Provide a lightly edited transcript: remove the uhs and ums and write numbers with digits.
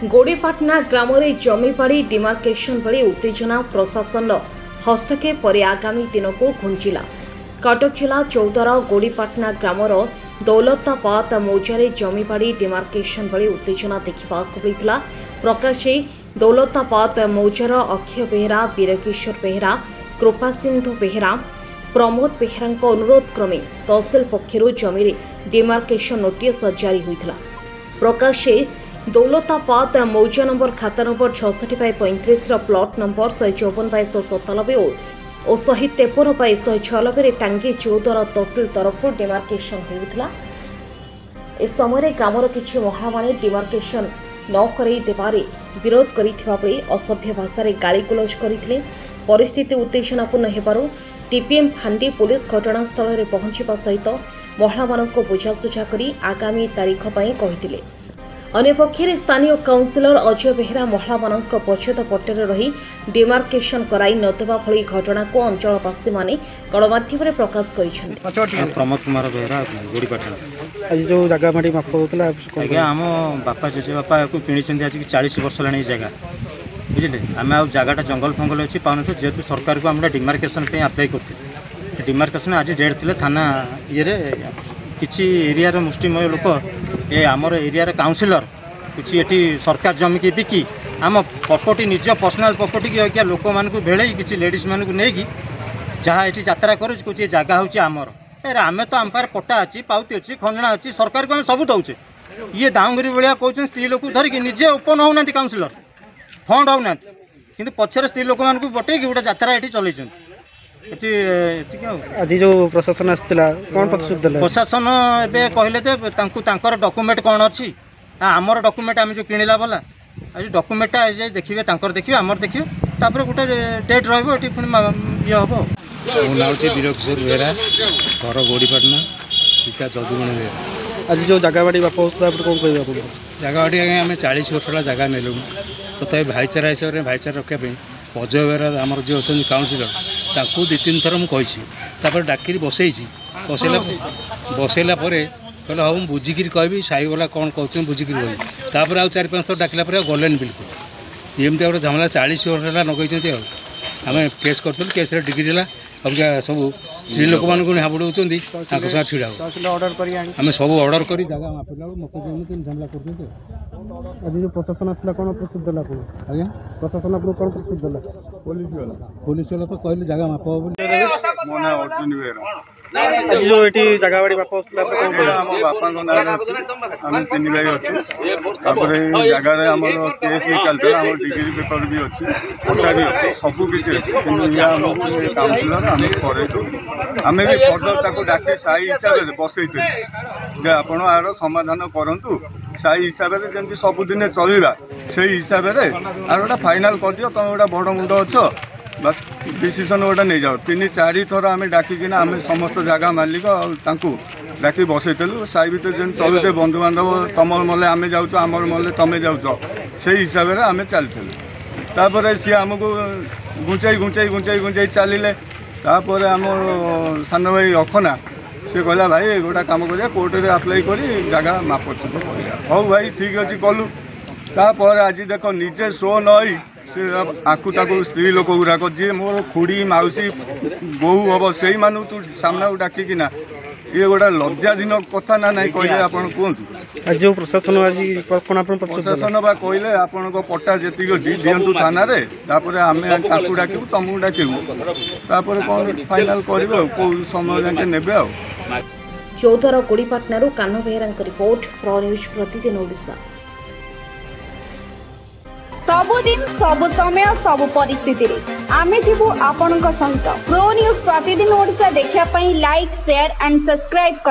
गोड़ीपाटना ग्राम जमीबाड़ी demarcation बेले उत्तेजना प्रशासन हस्तक्षेप पर आगामी दिन को घुंचिला। कटक जिला चौदार गोड़ीपाटना ग्राम दौलताबाद मौजार जमीबाड़ी डिमार्केशन बेले उत्तेजना देखा मिलता। प्रकाश दौलताबाद मौजार अक्षय बेहरा, वीरकिशोर बेहरा, कृपा सिंधु बेहरा, प्रमोद बेहरा अनुरोध क्रमे तहसिल पक्षर जमी डिमार्केशन नोटिस जारी होता। प्रकाश दौलताबाद मौजा नंबर खाता नंबर 66/35 प्लॉट नंबर 154/197 और 153/196 टांगी चौदार तहसिल तरफ डिमार्केशन होता। इस समय ग्रामर किसी महिला माने डिमार्केशन न करई देबारे विरोध करिथिबा बेले असभ्य भाषा गाली गुलज करथिले। परिस्थिति उत्तेजनापूर्ण हेबारु टीपीएम फांडी पुलिस घटनास्थल में पहुंचवा सहित महिला मानक बुझासुझा करी आगामी तारीख पर कहिथिले। अन्यपक्षे स्थानीय काउंसिलर अजय बेहरा महिला मानक पछत पट्टे रही डिमार्केशन कराई नदेवा भली घटना को अंचलवासी माने गणमाध्यम प्रकाश करिसेंति। प्रमोद कुमार बेहरा गोड़ीपाटना आज जो जगह माटी माप होतला आज्ञा आम बापा जेजे बापा को किणी आज 40 वर्ष लानी जगह बुझे आम आ जगह जंगल फंगल अच्छी पाने जेहेतु सरकार को आम डिमार्केशन अप्लाई करते डिमार्केशन आज डेट थे थाना ये किसी एरिया मुष्टिमय लोक ये आमर एरिया काउंसिलर किसी ये सरकार जमी की बिकी आम प्रॉपर्टी निज पर्सनाल प्रॉपर्टी की क्या लोक मान भेड़े किसी लेडीज मान नहीं जहाँ ये यात्रा करुच जगह हूँ आमर आम तो आम पार पट्टा अच्छी पाउती अच्छी खंडना अच्छी सरकार को आम सब दौचे ये दाऊंगरी भाया कहते स्त्री लोक धरिकी निजे ओपन होना काउंसिलर फंड होना कि पचर स्त्री लोक मान बटे गोटे यात्रा ये चलते आज जो प्रशासन आसला कौन प्रतिशत देला प्रशासन ए कहले डॉक्यूमेंट कौन अच्छी आमर डॉक्यूमेंट आम जो किणला बोला आज डॉक्यूमेंटा देखिए देखिए आमर देखिए तापर गोटे डेट रही ये हम मो ना हूँ वीरकिशोर बेहरा घर गोड़ीपाटना पिता जदुमणि बेहरा। आज जो जगह बाड़ी बापा कौन कह जगह बाड़ी आगे आम 40 वर्ष जगह नेलु तथा भाईचारा हिसाब से भाईचारा रखापी अजय बेहरा आमर जी अच्छा काउंसिलर ताकू 2-3 थर मुझे डाक बसैला बसैला कहले हाँ मुझे बुझिकी कहबी साई वाला कौन कहते बुझिकी कहबी आउ 4-5 थर डाकला गले बिल्कुल एमती गोटे झमेला 40 वर्ष है नगई आम केस कर केस डिग्री है अब सब स्त्री लोक मान हाबुड़ साथ छिड़ा आम सब ऑर्डर कर जगह मापिला मत झमेला कर आज जो प्रशासन आसला कौन प्रतिशत देला आज्ञा प्रशासन आपको कौन प्रतिशत देला पुलिस वाला तो कहले जगह माप मो ना अर्जुन बेहरा। आज जो ये जगह बाड़ी बापा आसला कौन कह आम बापा ना आम 3 भाई अच्छे जगह आम केस भी चलता आम डिग्री पेपर भी अच्छी पट्टा भी अच्छे सब किसी अच्छे कि काउंसिलर आम कर आम भी फर्दर डाके साई हिसाब से बसई जे आपण आर समाधान करूँ साई हिसाब से जमी सबुदिन चलवा से हिसाब से आर गोटा फाइनाल कर दियो तुम गोटा बड़ मुंड अच्छ बस डिसीजन गोटे नहीं जाओ 3-4 थर आम डाकिना आम समस्त जगह मालिक डाक बसईलु साई भर जेन चलुचे बंधुबांधव तुम मले आम जाऊँ आमर मले तुम जाऊँ से हिसाब से आम चलते सी आमको घुंचाई चलिले आम सान भाई अखना सी कहला भाई गोटा कम करिया कोर्ट में अप्लाई कर जगह मापचुप कर हौ भाई ठीक अच्छे कलु तापर आज देख निजे शो नई से आकु ताकू स्त्री लोक गुराक जी मोर खुड़ी मौसी बोहू हम से तू सामना डाकिना ये गोटा लज्जाधीन कथा ना नहीं कहले आप कहतु आज जो प्रशासन आज प्रशासन बा कहले आपण पट्टा जी अच्छी दिंतु थाना आम डाकू तुमको डाकू कौन फाइनाल कर समय जाके ने चौदार गोड़ीपाटना कान्ह बेहरा रिपोर्ट प्रो न्यूज प्रतिदिन ओडिशा। सबुदिन सबु समय सबु परिस्थिति आमे थिबु आपनका सहित प्रो न्यूज प्रतिदिन ओडिशा देखिया पई लाइक शेयर एंड सब्सक्राइब